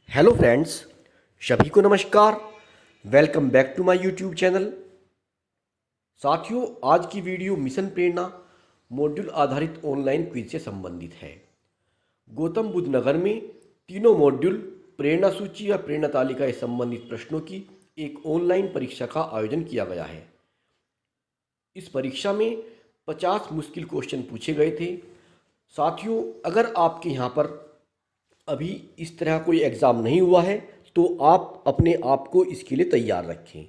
Hello friends, सभी को नमस्कार। Welcome back to my YouTube channel. साथियों, आज की वीडियो मिशन प्रेरणा मॉड्यूल आधारित ऑनलाइन क्विज से संबंधित है। गौतम बुद्ध नगर में तीनों मॉड्यूल प्रेरणा सूची या प्रेरणा तालिका से संबंधित प्रश्नों की एक ऑनलाइन परीक्षा का आयोजन किया गया है। इस परीक्षा में 50 मुश्किल क्वेश्चन पूछे गए थे। साथियों, अगर आपके यहाँ पर अभी इस तरह कोई एग्ज़ाम नहीं हुआ है तो आप अपने आप को इसके लिए तैयार रखें,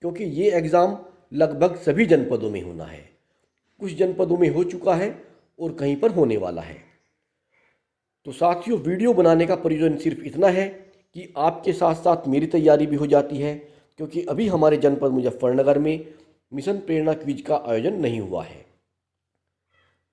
क्योंकि ये एग्ज़ाम लगभग सभी जनपदों में होना है। कुछ जनपदों में हो चुका है और कहीं पर होने वाला है। तो साथियों, वीडियो बनाने का प्रयोजन सिर्फ इतना है कि आपके साथ साथ मेरी तैयारी भी हो जाती है, क्योंकि अभी हमारे जनपद मुजफ्फरनगर में मिशन प्रेरणा क्विज का आयोजन नहीं हुआ है।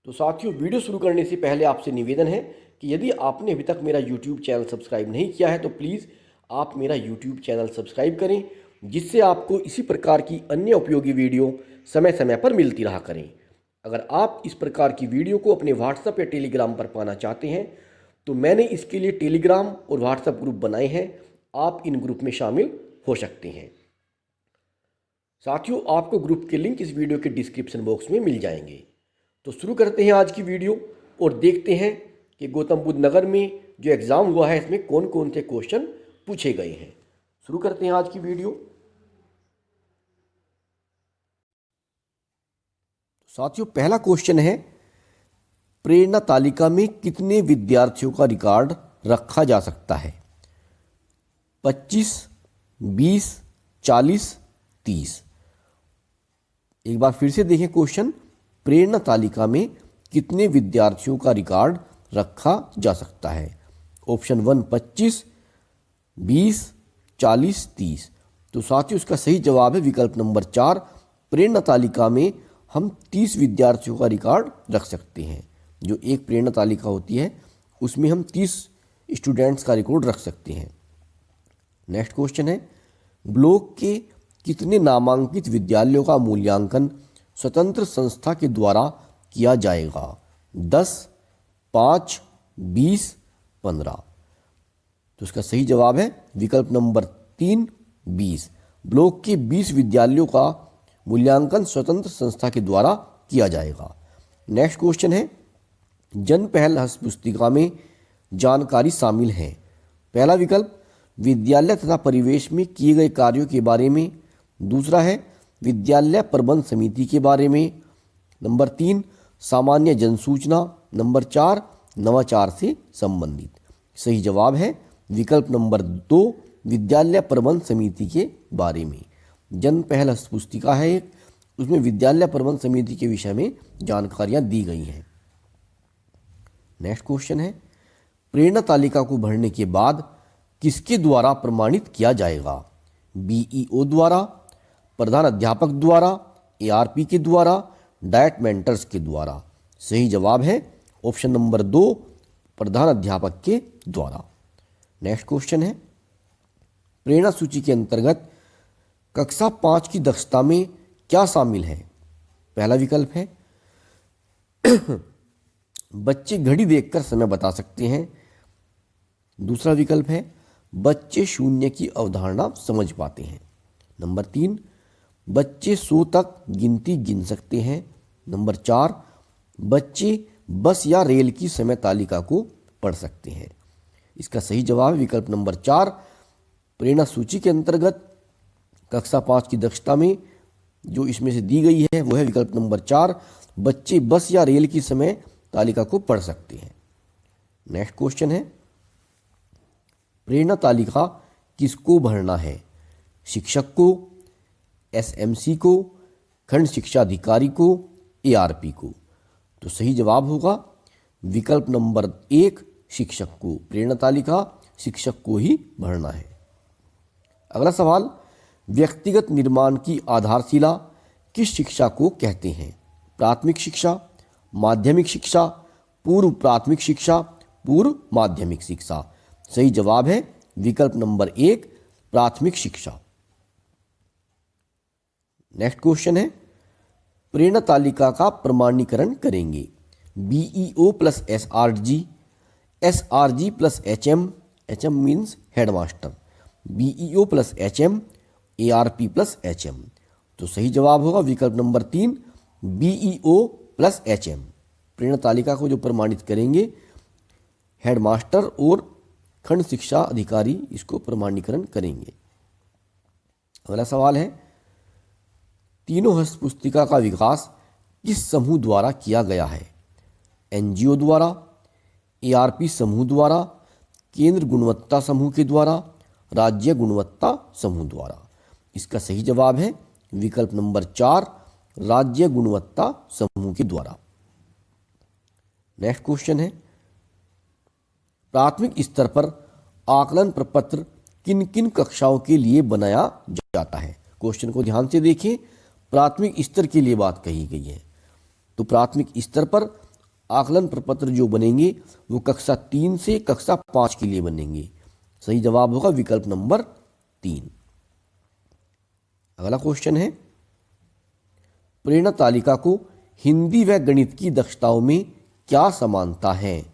तो साथियों, वीडियो शुरू करने से पहले आपसे निवेदन है कि यदि आपने अभी तक मेरा यूट्यूब चैनल सब्सक्राइब नहीं किया है तो प्लीज़ आप मेरा यूट्यूब चैनल सब्सक्राइब करें, जिससे आपको इसी प्रकार की अन्य उपयोगी वीडियो समय समय पर मिलती रहा करें। अगर आप इस प्रकार की वीडियो को अपने व्हाट्सएप या टेलीग्राम पर पाना चाहते हैं तो मैंने इसके लिए टेलीग्राम और व्हाट्सएप ग्रुप बनाए हैं। आप इन ग्रुप में शामिल हो सकते हैं। साथियों, आपको ग्रुप के लिंक इस वीडियो के डिस्क्रिप्शन बॉक्स में मिल जाएंगे। तो शुरू करते हैं आज की वीडियो और देखते हैं कि गौतम बुद्ध नगर में जो एग्ज़ाम हुआ है इसमें कौन कौन से क्वेश्चन पूछे गए हैं। शुरू करते हैं आज की वीडियो। साथियों, पहला क्वेश्चन है, प्रेरणा तालिका में कितने विद्यार्थियों का रिकॉर्ड रखा जा सकता है? 25, 20, 40, 30। एक बार फिर से देखें क्वेश्चन, प्रेरणा तालिका में कितने विद्यार्थियों का रिकॉर्ड रखा जा सकता है? ऑप्शन 1 25, 20, 40, 30। तो साथियों, इसका सही जवाब है विकल्प नंबर 4। प्रेरणा तालिका में हम 30 विद्यार्थियों का रिकॉर्ड रख सकते हैं। जो एक प्रेरणा तालिका होती है उसमें हम 30 स्टूडेंट्स का रिकॉर्ड रख सकते हैं। नेक्स्ट क्वेश्चन है, ब्लॉक के कितने नामांकित विद्यालयों का मूल्यांकन स्वतंत्र संस्था के द्वारा किया जाएगा? 10, 5, 20, 15। तो इसका सही जवाब है विकल्प नंबर 3 20। ब्लॉक के 20 विद्यालयों का मूल्यांकन स्वतंत्र संस्था के द्वारा किया जाएगा। नेक्स्ट क्वेश्चन है, जन पहल हस्त पुस्तिका में जानकारी शामिल है। पहला विकल्प विद्यालय तथा परिवेश में किए गए कार्यों के बारे में। दूसरा है विद्यालय प्रबंध समिति के बारे में। नंबर 3 सामान्य जनसूचना। नंबर 4 नवाचार से संबंधित। सही जवाब है विकल्प नंबर 2 विद्यालय प्रबंध समिति के बारे में। जन पहल हस्त पुस्तिका है एक, उसमें विद्यालय प्रबंध समिति के विषय में जानकारियां दी गई हैं। नेक्स्ट क्वेश्चन है, प्रेरणा तालिका को भरने के बाद किसके द्वारा प्रमाणित किया जाएगा? बीईओ द्वारा, प्रधान अध्यापक द्वारा, एआरपी के द्वारा, डाइट मेंटर्स के द्वारा। सही जवाब है ऑप्शन नंबर 2 प्रधान अध्यापक के द्वारा। नेक्स्ट क्वेश्चन है, प्रेरणा सूची के अंतर्गत कक्षा 5 की दक्षता में क्या शामिल है? पहला विकल्प है बच्चे घड़ी देखकर समय बता सकते हैं। दूसरा विकल्प है बच्चे शून्य की अवधारणा समझ पाते हैं। नंबर 3 बच्चे 100 तक गिनती गिन सकते हैं। नंबर 4 बच्चे बस या रेल की समय तालिका को पढ़ सकते हैं। इसका सही जवाब है विकल्प नंबर 4। प्रेरणा सूची के अंतर्गत कक्षा 5 की दक्षता में जो इसमें से दी गई है वो है विकल्प नंबर 4, बच्चे बस या रेल की समय तालिका को पढ़ सकते हैं। नेक्स्ट क्वेश्चन है, प्रेरणा तालिका किसको भरना है? शिक्षक को, एसएमसी को, खंड शिक्षा अधिकारी को, एआरपी को? तो सही जवाब होगा विकल्प नंबर 1 शिक्षक को। प्रेरणा तालिका शिक्षक को ही भरना है। अगला सवाल, व्यक्तिगत निर्माण की आधारशिला किस शिक्षा को कहते हैं? प्राथमिक शिक्षा, माध्यमिक शिक्षा, पूर्व प्राथमिक शिक्षा, पूर्व माध्यमिक शिक्षा? सही जवाब है विकल्प नंबर 1 प्राथमिक शिक्षा। नेक्स्ट क्वेश्चन है, प्रेरणा तालिका का प्रमाणीकरण करेंगे BEO plus SRG, SRG plus HM, HM means headmaster, BEO plus HM, ARP plus HM। तो सही जवाब होगा विकल्प नंबर 3 BEO प्लस HM। प्रेरणा तालिका को जो प्रमाणित करेंगे हेडमास्टर और खंड शिक्षा अधिकारी इसको प्रमाणीकरण करेंगे। अगला सवाल है, तीनों हस्त पुस्तिका का विकास किस समूह द्वारा किया गया है? NGO द्वारा, ARP समूह द्वारा, केंद्र गुणवत्ता समूह के द्वारा, राज्य गुणवत्ता समूह द्वारा। इसका सही जवाब है विकल्प नंबर 4 राज्य गुणवत्ता समूह के द्वारा। नेक्स्ट क्वेश्चन है, प्राथमिक स्तर पर आकलन प्रपत्र किन किन कक्षाओं के लिए बनाया जाता है? क्वेश्चन को ध्यान से देखें, प्राथमिक स्तर के लिए बात कही गई है। तो प्राथमिक स्तर पर आकलन प्रपत्र जो बनेंगे वो कक्षा 3 से कक्षा 5 के लिए बनेंगे। सही जवाब होगा विकल्प नंबर 3। अगला क्वेश्चन है, प्रेरणा तालिका को हिंदी व गणित की दक्षताओं में क्या समानता है?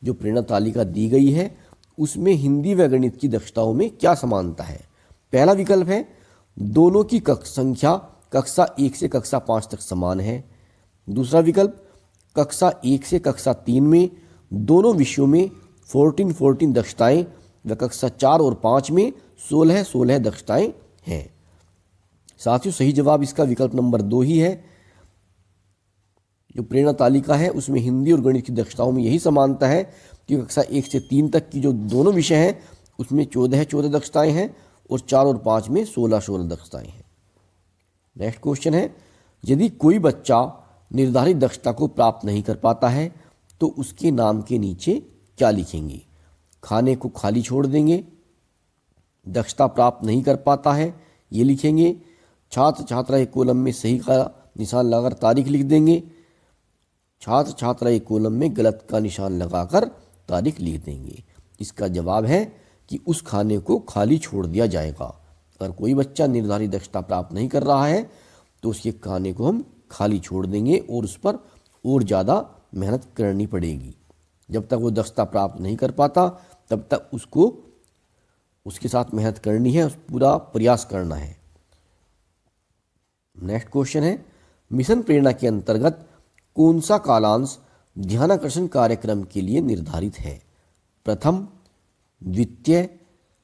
जो प्रेरणा तालिका दी गई है उसमें हिंदी व गणित की दक्षताओं में क्या समानता है? पहला विकल्प है दोनों की संख्या कक्षा 1 से कक्षा 5 तक समान है। दूसरा विकल्प कक्षा 1 से कक्षा 3 में दोनों विषयों में 14 दक्षताएं व कक्षा 4 और 5 में 16 दक्षताएं हैं। साथियों सही जवाब इसका विकल्प नंबर 2 ही है। जो प्रेरणा तालिका है उसमें हिंदी और गणित की दक्षताओं में यही समानता है कि कक्षा 1 से 3 तक की जो दोनों विषय हैं उसमें 14 दक्षताएं हैं और 4 और 5 में 16 दक्षताएं हैं। नेक्स्ट क्वेश्चन है, यदि कोई बच्चा निर्धारित दक्षता को प्राप्त नहीं कर पाता है तो उसके नाम के नीचे क्या लिखेंगे? खाने को खाली छोड़ देंगे, दक्षता प्राप्त नहीं कर पाता है ये लिखेंगे, छात्र छात्रा एक कॉलम में सही का निशान लगाकर तारीख लिख देंगे, छात्र छात्रा एक कॉलम में गलत का निशान लगाकर तारीख लिख देंगे। इसका जवाब है कि उस खाने को खाली छोड़ दिया जाएगा। अगर कोई बच्चा निर्धारित दक्षता प्राप्त नहीं कर रहा है तो उसके खाने को हम खाली छोड़ देंगे और उस पर और ज़्यादा मेहनत करनी पड़ेगी। जब तक वो दक्षता प्राप्त नहीं कर पाता तब तक उसको उसके साथ मेहनत करनी है, पूरा प्रयास करना है। नेक्स्ट क्वेश्चन है, मिशन प्रेरणा के अंतर्गत कौन सा कालांश ध्यानाकर्षण कार्यक्रम के लिए निर्धारित है? प्रथम, द्वितीय,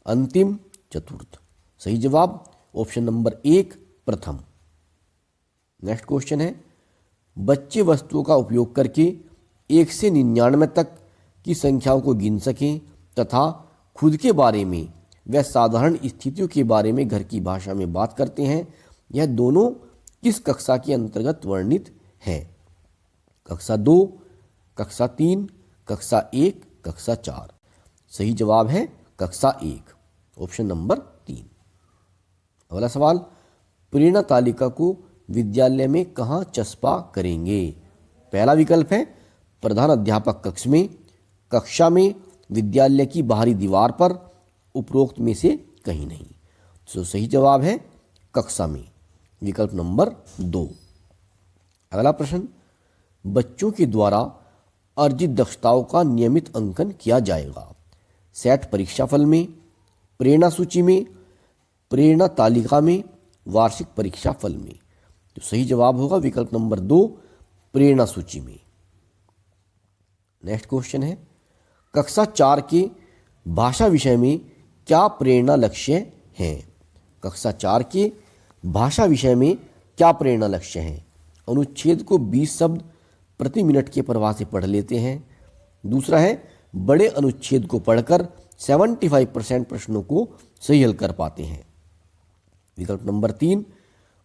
अंतिम, चतुर्थ। सही जवाब ऑप्शन नंबर 1 प्रथम। नेक्स्ट क्वेश्चन है, बच्चे वस्तुओं का उपयोग करके 1 से 99 तक की संख्याओं को गिन सकें तथा खुद के बारे में व साधारण स्थितियों के बारे में घर की भाषा में बात करते हैं। यह दोनों किस कक्षा के अंतर्गत वर्णित है? कक्षा 2, कक्षा 3, कक्षा 1, कक्षा 4। सही जवाब है कक्षा 1 ऑप्शन नंबर 3। अगला सवाल, प्रेरणा तालिका को विद्यालय में कहाँ चस्पा करेंगे? पहला विकल्प है प्रधान अध्यापक कक्ष में, कक्षा में, विद्यालय की बाहरी दीवार पर, उपरोक्त में से कहीं नहीं। तो सही जवाब है कक्षा में, विकल्प नंबर 2। अगला प्रश्न, बच्चों के द्वारा अर्जित दक्षताओं का नियमित अंकन किया जाएगा। सेट परीक्षाफल में, प्रेरणा सूची में, प्रेरणा तालिका में, वार्षिक परीक्षाफल में। तो सही जवाब होगा विकल्प नंबर 2 प्रेरणा सूची में। नेक्स्ट क्वेश्चन है, कक्षा 4 के भाषा विषय में क्या प्रेरणा लक्ष्य हैं? कक्षा 4 के भाषा विषय में क्या प्रेरणा लक्ष्य हैं? अनुच्छेद को 20 शब्द प्रति मिनट के प्रवाह से पढ़ लेते हैं। दूसरा है बड़े अनुच्छेद को पढ़कर 75% प्रश्नों को सही हल कर पाते हैं। विकल्प नंबर 3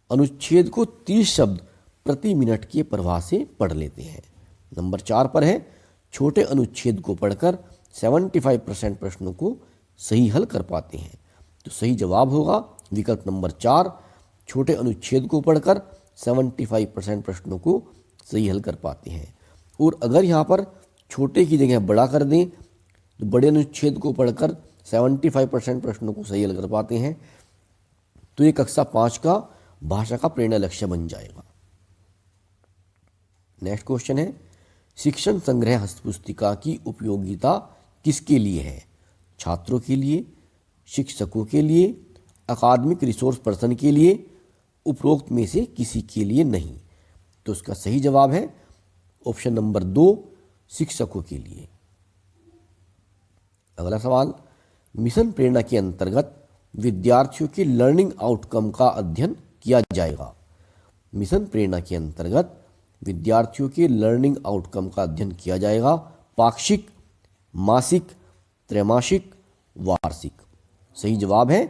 अनुच्छेद को 30 शब्द प्रति मिनट के प्रवाह से पढ़ लेते हैं। नंबर 4 पर है छोटे अनुच्छेद को पढ़कर 75% प्रश्नों को सही हल कर पाते हैं। तो सही जवाब होगा विकल्प नंबर 4 छोटे अनुच्छेद को पढ़कर 75% प्रश्नों को सही हल कर पाते हैं। और अगर यहाँ पर छोटे की जगह बड़ा कर दें तो बड़े अनुच्छेद को पढ़कर 75% प्रश्नों को सही हल कर पाते हैं, तो ये कक्षा 5 का भाषा का प्रेरणा लक्ष्य बन जाएगा। नेक्स्ट क्वेश्चन है, शिक्षण संग्रह हस्तपुस्तिका की उपयोगिता किसके लिए है? छात्रों के लिए, शिक्षकों के लिए, अकादमिक रिसोर्स पर्सन के लिए, उपरोक्त में से किसी के लिए नहीं। तो उसका सही जवाब है ऑप्शन नंबर 2, शिक्षकों के लिए। अगला सवाल, मिशन प्रेरणा के अंतर्गत विद्यार्थियों के लर्निंग आउटकम का अध्ययन किया जाएगा। मिशन प्रेरणा के अंतर्गत विद्यार्थियों के लर्निंग आउटकम का अध्ययन किया जाएगा पाक्षिक, मासिक, त्रैमासिक, वार्षिक। सही जवाब है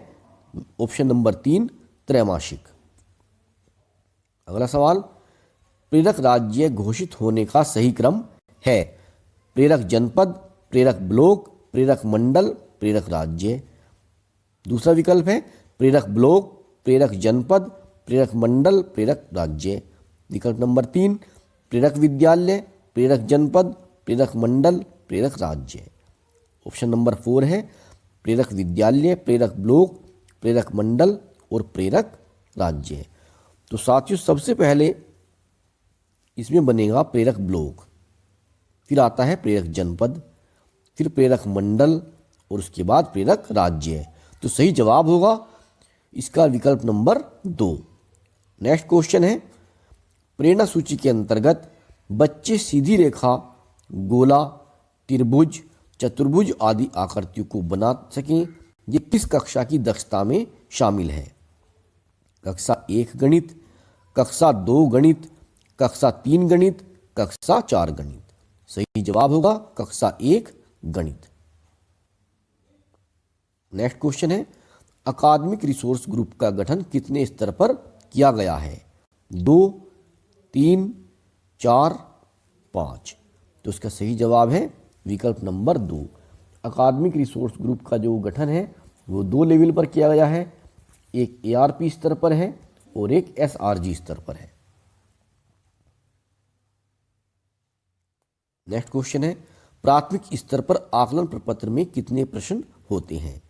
ऑप्शन नंबर 3, त्रैमासिक। अगला सवाल, प्रेरक राज्य घोषित होने का सही क्रम है प्रेरक जनपद, प्रेरक ब्लॉक, प्रेरक मंडल, प्रेरक राज्य। दूसरा विकल्प है प्रेरक ब्लॉक, प्रेरक जनपद, प्रेरक मंडल, प्रेरक राज्य। विकल्प नंबर 3, प्रेरक विद्यालय, प्रेरक जनपद, प्रेरक मंडल, प्रेरक राज्य। ऑप्शन नंबर 4 है प्रेरक विद्यालय, प्रेरक ब्लॉक, प्रेरक मंडल और प्रेरक राज्य। तो साथियों, सबसे पहले इसमें बनेगा प्रेरक ब्लॉक, फिर आता है प्रेरक जनपद, फिर प्रेरक मंडल और उसके बाद प्रेरक राज्य। तो सही जवाब होगा इसका विकल्प नंबर 2। नेक्स्ट क्वेश्चन है, प्रेरणा सूची के अंतर्गत बच्चे सीधी रेखा, गोला, त्रिभुज, चतुर्भुज आदि आकृतियों को बना सकें, ये किस कक्षा की दक्षता में शामिल है? कक्षा 1 गणित, कक्षा 2 गणित, कक्षा 3 गणित, कक्षा 4 गणित। सही जवाब होगा कक्षा 1 गणित। नेक्स्ट क्वेश्चन है, अकादमिक रिसोर्स ग्रुप का गठन कितने स्तर पर किया गया है? 2, 3, 4, 5। तो इसका सही जवाब है विकल्प नंबर 2। अकादमिक रिसोर्स ग्रुप का जो गठन है वो 2 लेवल पर किया गया है, एक ARP स्तर पर है और एक SRG स्तर पर है। नेक्स्ट क्वेश्चन है, प्राथमिक स्तर पर आकलन प्रपत्र में कितने प्रश्न होते हैं?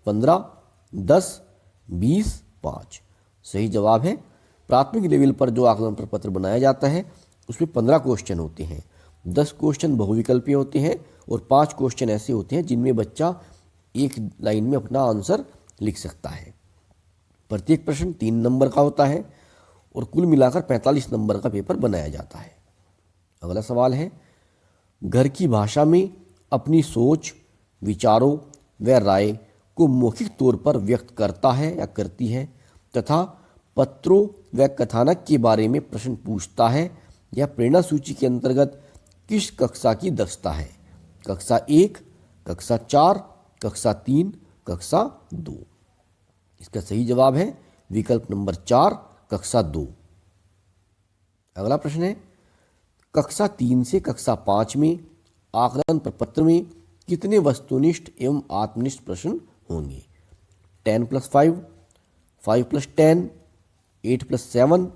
15, 10, 20, 5। सही जवाब है प्राथमिक लेवल पर जो आकलन प्रपत्र बनाया जाता है उसमें 15 क्वेश्चन होते हैं। 10 क्वेश्चन बहुविकल्पीय होते हैं और 5 क्वेश्चन ऐसे होते हैं जिनमें बच्चा एक लाइन में अपना आंसर लिख सकता है। प्रत्येक प्रश्न 3 नंबर का होता है और कुल मिलाकर 45 नंबर का पेपर बनाया जाता है। अगला सवाल है, घर की भाषा में अपनी सोच, विचारों व राय को मौखिक तौर पर व्यक्त करता है या करती है तथा पत्रों व कथानक के बारे में प्रश्न पूछता है या प्रेरणा सूची के अंतर्गत किस कक्षा की दक्षता है? कक्षा 1, कक्षा 4, कक्षा 3, कक्षा 2। इसका सही जवाब है विकल्प नंबर 4, कक्षा 2। अगला प्रश्न है, कक्षा 3 से कक्षा 5 में आकलन प्रपत्र में कितने वस्तुनिष्ठ एवं आत्मनिष्ठ प्रश्न होंगे? 10+5, 5+10, 8+7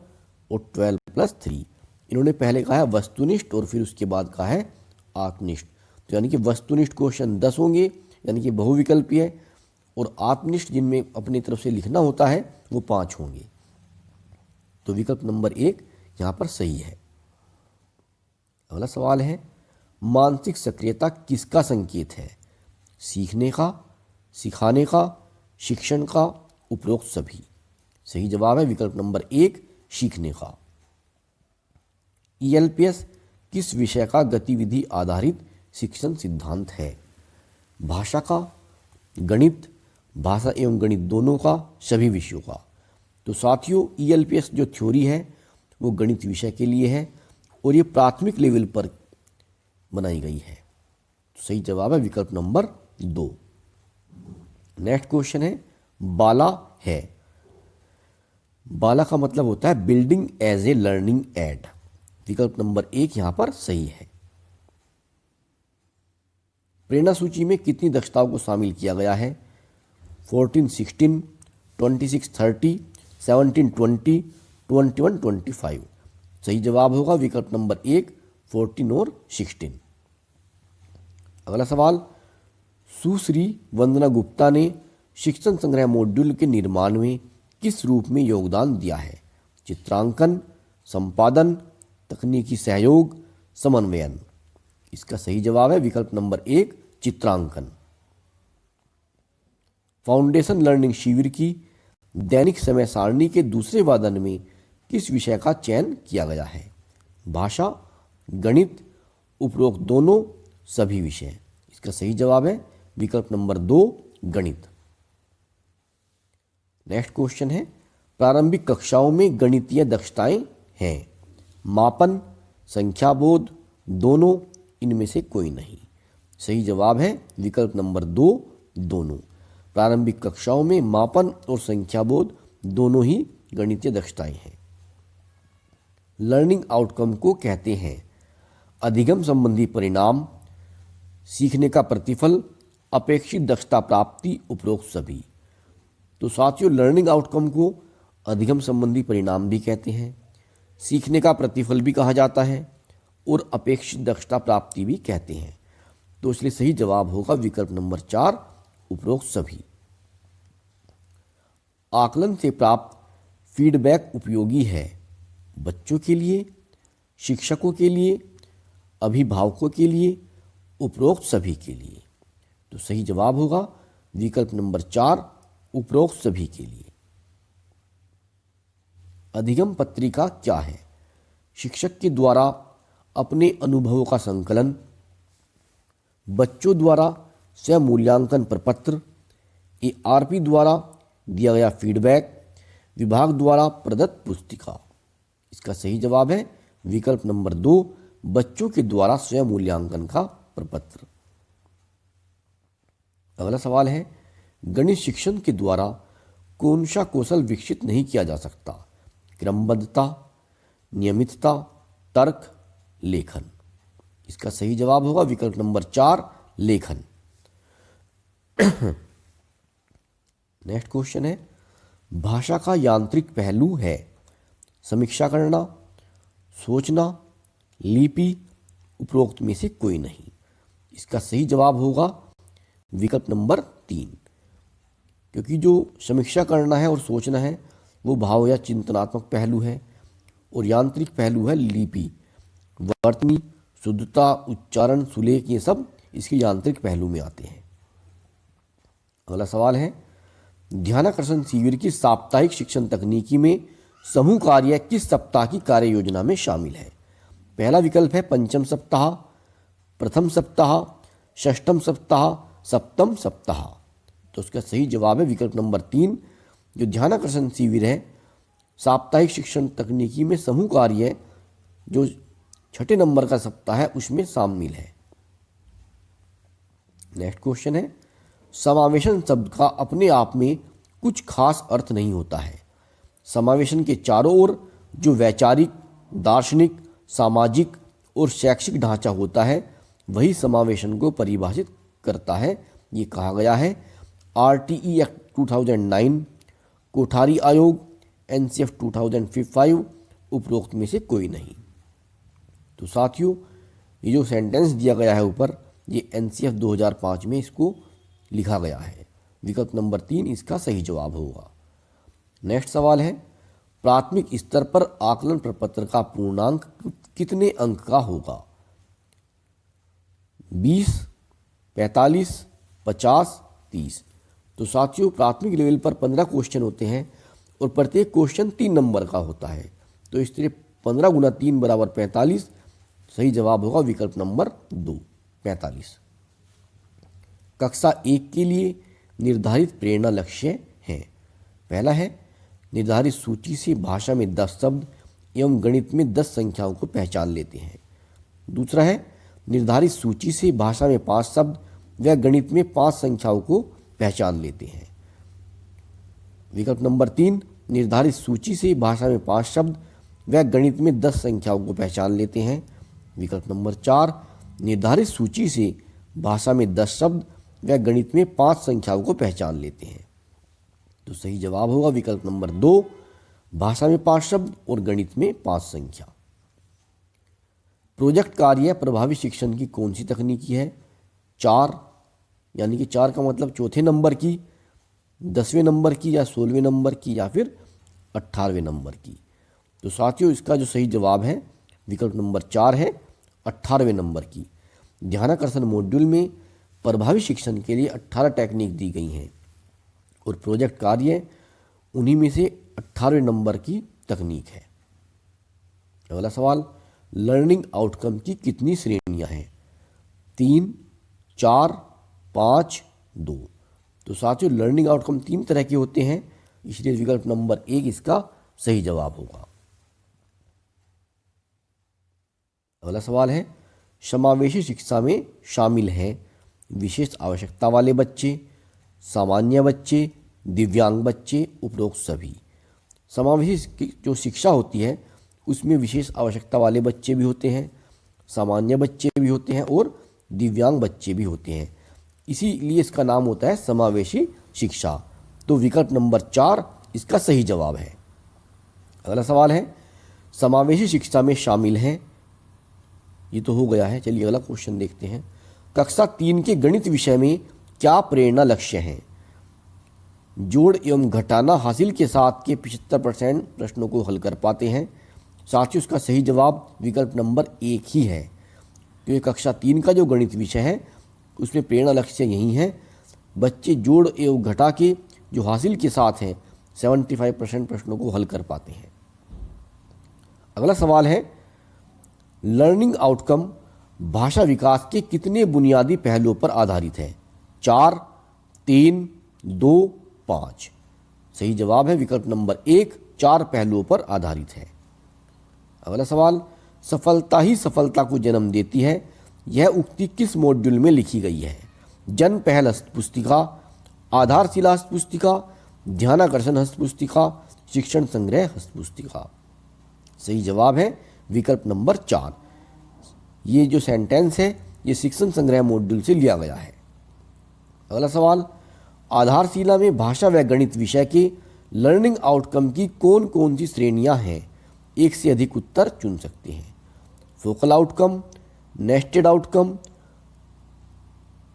और 12+3। इन्होंने पहले कहा है वस्तुनिष्ठ और फिर उसके बाद कहा है आत्मनिष्ठ। तो यानी कि वस्तुनिष्ठ क्वेश्चन 10 होंगे यानी कि बहुविकल्पीय है, और आत्मनिष्ठ जिनमें अपनी तरफ से लिखना होता है वो 5 होंगे। तो विकल्प नंबर 1 यहाँ पर सही है। अगला सवाल है, मानसिक सक्रियता किसका संकेत है? सीखने का, सिखाने का, शिक्षण का, उपरोक्त सभी। सही जवाब है विकल्प नंबर 1, सीखने का। ELPS किस विषय का गतिविधि आधारित शिक्षण सिद्धांत है? भाषा का, गणित, भाषा एवं गणित दोनों का, सभी विषयों का। तो साथियों, ELPS जो थ्योरी है वो गणित विषय के लिए है और ये प्राथमिक लेवल पर बनाई गई है। तो सही जवाब है विकल्प नंबर 2। नेक्स्ट क्वेश्चन है, बाला है। बाला का मतलब होता है building as a learning aid. विकल्प नंबर 1 यहां पर सही है। प्रेरणा सूची में कितनी दक्षताओं को शामिल किया गया है? 14-16, 26-30, 17-20, 21-25। सही जवाब होगा विकल्प नंबर 1, 14 और 16। अगला सवाल, सुश्री वंदना गुप्ता ने शिक्षण संग्रह मॉड्यूल के निर्माण में किस रूप में योगदान दिया है? चित्रांकन, संपादन, तकनीकी सहयोग, समन्वयन। इसका सही जवाब है विकल्प नंबर 1, चित्रांकन। फाउंडेशन लर्निंग शिविर की दैनिक समय सारणी के दूसरे वादन में किस विषय का चयन किया गया है? भाषा, गणित, उपरोक्त दोनों, सभी विषय। इसका सही जवाब है विकल्प नंबर 2 गणित। नेक्स्ट क्वेश्चन है, प्रारंभिक कक्षाओं में गणितीय दक्षताएं हैं? मापन, संख्याबोध, दोनों, इनमें से कोई नहीं। सही जवाब है विकल्प नंबर 2 दोनों। प्रारंभिक कक्षाओं में मापन और संख्याबोध दोनों ही गणितीय दक्षताएं हैं। लर्निंग आउटकम को कहते हैं अधिगम संबंधी परिणाम, सीखने का प्रतिफल, अपेक्षित दक्षता प्राप्ति, उपरोक्त सभी। तो साथियों, लर्निंग आउटकम को अधिगम संबंधी परिणाम भी कहते हैं, सीखने का प्रतिफल भी कहा जाता है और अपेक्षित दक्षता प्राप्ति भी कहते हैं। तो इसलिए सही जवाब होगा विकल्प नंबर 4 उपरोक्त सभी। आकलन से प्राप्त फीडबैक उपयोगी है? बच्चों के लिए, शिक्षकों के लिए, अभिभावकों के लिए, उपरोक्त सभी के लिए। तो सही जवाब होगा विकल्प नंबर 4 उपरोक्त सभी के लिए। अधिगम पत्रिका क्या है? शिक्षक के द्वारा अपने अनुभवों का संकलन, बच्चों द्वारा स्वयं मूल्यांकन प्रपत्र, ARP द्वारा दिया गया फीडबैक, विभाग द्वारा प्रदत्त पुस्तिका। इसका सही जवाब है विकल्प नंबर 2 बच्चों के द्वारा स्वयं मूल्यांकन का प्रपत्र। अगला सवाल है, गणित शिक्षण के द्वारा कौन सा कौशल विकसित नहीं किया जा सकता? क्रमबद्धता, नियमितता, तर्क, लेखन। इसका सही जवाब होगा विकल्प नंबर 4 लेखन। नेक्स्ट क्वेश्चन है, भाषा का यांत्रिक पहलू है? समीक्षा करना, सोचना, लिपि, उपरोक्त में से कोई नहीं। इसका सही जवाब होगा विकल्प नंबर 3, क्योंकि जो समीक्षा करना है और सोचना है वो भाव या चिंतनात्मक पहलू है और यांत्रिक पहलू है लिपि। वर्तनी, शुद्धता, उच्चारण, सुलेख, ये सब इसके यांत्रिक पहलू में आते हैं। अगला सवाल है, ध्यानाकर्षण शिविर की साप्ताहिक शिक्षण तकनीकी में समूह कार्य किस सप्ताह की कार्य योजना में शामिल है? पहला विकल्प है पंचम सप्ताह, प्रथम सप्ताह, षष्ठम सप्ताह, सप्तम सप्ताह। तो उसका सही जवाब है विकल्प नंबर 3। जो ध्यानाकर्षण शिविर है साप्ताहिक शिक्षण तकनीकी में समूह कार्य जो छठे नंबर का सप्ताह है उसमें शामिल है। नेक्स्ट क्वेश्चन है, समावेशन शब्द का अपने आप में कुछ खास अर्थ नहीं होता है। समावेशन के चारों ओर जो वैचारिक, दार्शनिक, सामाजिक और शैक्षिक ढांचा होता है वही समावेशन को परिभाषित करता है। ये कहा गया है RTE एक्ट 2009, कोठारी आयोग, NCF 2005, उपरोक्त में से कोई नहीं। तो साथियों, ये जो सेंटेंस दिया गया है ऊपर, ये NCF 2005 में इसको लिखा गया है। विकल्प नंबर 3 इसका सही जवाब होगा। नेक्स्ट सवाल है, प्राथमिक स्तर पर आकलन प्रपत्र का पूर्णांक कितने अंक का होगा? 20, 45, 50, 30। तो साथियों, प्राथमिक लेवल पर 15 क्वेश्चन होते हैं और प्रत्येक क्वेश्चन 3 नंबर का होता है। तो इस तरह 15 गुना 3 बराबर 45। सही जवाब होगा विकल्प नंबर 2 45। कक्षा 1 के लिए निर्धारित प्रेरणा लक्ष्य हैं। पहला है निर्धारित सूची से भाषा में 10 शब्द एवं गणित में 10 संख्याओं को पहचान लेते हैं। दूसरा है निर्धारित सूची से भाषा में 5 शब्द व गणित में 5 संख्याओं को पहचान लेते हैं। विकल्प नंबर 3 निर्धारित सूची से भाषा में 5 शब्द व गणित में 10 संख्याओं को पहचान लेते हैं। विकल्प नंबर 4 निर्धारित सूची से भाषा में 10 शब्द व गणित में 5 संख्याओं को पहचान लेते हैं। तो सही जवाब होगा विकल्प नंबर 2 भाषा में 5 शब्द और गणित में 5 संख्या। प्रोजेक्ट कार्य प्रभावी शिक्षण की कौन सी तकनीकी है? 4, यानी कि 4 का मतलब चौथे नंबर की, 10वें नंबर की या 16वें नंबर की या फिर 18वें नंबर की। तो साथियों, इसका जो सही जवाब है विकल्प नंबर 4 है 18वें नंबर की। ध्यानाकर्षण मॉड्यूल में प्रभावी शिक्षण के लिए 18 टेक्निक दी गई हैं। और प्रोजेक्ट कार्य उन्हीं में से 18वें नंबर की तकनीक है। अगला सवाल, लर्निंग आउटकम की कितनी श्रेणियां हैं? 3, 4, 5, 2। तो साथियों लर्निंग आउटकम 3 तरह के होते हैं, इसलिए विकल्प नंबर 1 इसका सही जवाब होगा। अगला सवाल है, समावेशी शिक्षा में शामिल हैं विशेष आवश्यकता वाले बच्चे, सामान्य बच्चे, दिव्यांग बच्चे, उपरोक्त सभी। समावेशी जो शिक्षा होती है उसमें विशेष आवश्यकता वाले बच्चे भी होते हैं, सामान्य बच्चे भी होते हैं और दिव्यांग बच्चे भी होते हैं, इसीलिए इसका नाम होता है समावेशी शिक्षा। तो विकल्प नंबर 4 इसका सही जवाब है। अगला सवाल है, समावेशी शिक्षा में शामिल हैं, ये तो हो गया है। चलिए अगला क्वेश्चन देखते हैं। कक्षा 3 के गणित विषय में क्या प्रेरणा लक्ष्य हैं? जोड़ एवं घटाना हासिल के साथ के 75% प्रश्नों को हल कर पाते हैं। साथ ही उसका सही जवाब विकल्प नंबर 1 ही है, क्योंकि कक्षा 3 का जो गणित विषय है उसमें प्रेरणा लक्ष्य यही है, बच्चे जोड़ एवं घटा के जो हासिल के साथ हैं 75% प्रश्नों को हल कर पाते हैं। अगला सवाल है, लर्निंग आउटकम भाषा विकास के कितने बुनियादी पहलुओं पर आधारित है? 4, 3, 2, 5। सही जवाब है विकल्प नंबर 1, 4 पहलुओं पर आधारित है। अगला सवाल, सफलता ही सफलता को जन्म देती है, यह उक्ति किस मॉड्यूल में लिखी गई है? जन पहल हस्तपुस्तिका, आधारशिला हस्तपुस्तिका, ध्यानाकर्षण हस्तपुस्तिका, शिक्षण संग्रह हस्तपुस्तिका। सही जवाब है विकल्प नंबर 4। ये जो सेंटेंस है ये शिक्षण संग्रह मॉड्यूल से लिया गया है। अगला सवाल, आधारशिला में भाषा व गणित विषय के लर्निंग आउटकम की कौन कौन सी श्रेणियां हैं? एक से अधिक उत्तर चुन सकते हैं। फोकल आउटकम, नेस्टेड आउटकम,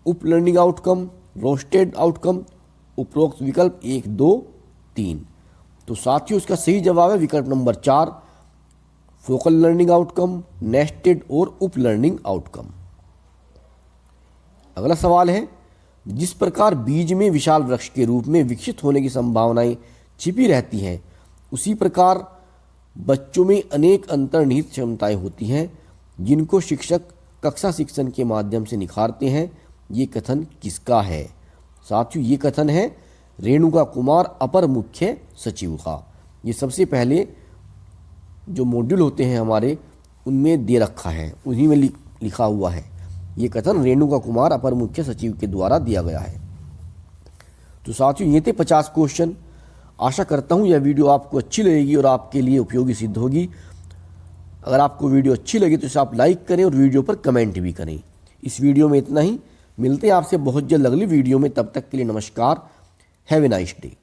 उप लर्निंग आउटकम, रोस्टेड आउटकम, उपरोक्त विकल्प 1, 2, 3। तो साथियों इसका सही जवाब है विकल्प number 4, focal learning outcome, nested और उप लर्निंग आउटकम। अगला सवाल है, जिस प्रकार बीज में विशाल वृक्ष के रूप में विकसित होने की संभावनाएं छिपी रहती हैं, उसी प्रकार बच्चों में अनेक अंतर्निहित क्षमताएं होती हैं जिनको शिक्षक कक्षा शिक्षण के माध्यम से निखारते हैं। ये कथन किसका है? साथियों ये कथन है रेणुका कुमार अपर मुख्य सचिव का। ये सबसे पहले जो मॉड्यूल होते हैं हमारे उनमें दे रखा है, उन्हीं में लिखा हुआ है। ये कथन रेणुका कुमार अपर मुख्य सचिव के द्वारा दिया गया है। तो साथियों ये थे 50 क्वेश्चन। आशा करता हूँ यह वीडियो आपको अच्छी लगेगी और आपके लिए उपयोगी सिद्ध होगी। अगर आपको वीडियो अच्छी लगी तो इसे आप लाइक करें और वीडियो पर कमेंट भी करें। इस वीडियो में इतना ही, मिलते हैं आपसे बहुत जल्द अगली वीडियो में। तब तक के लिए नमस्कार, हैव ए नाइस डे।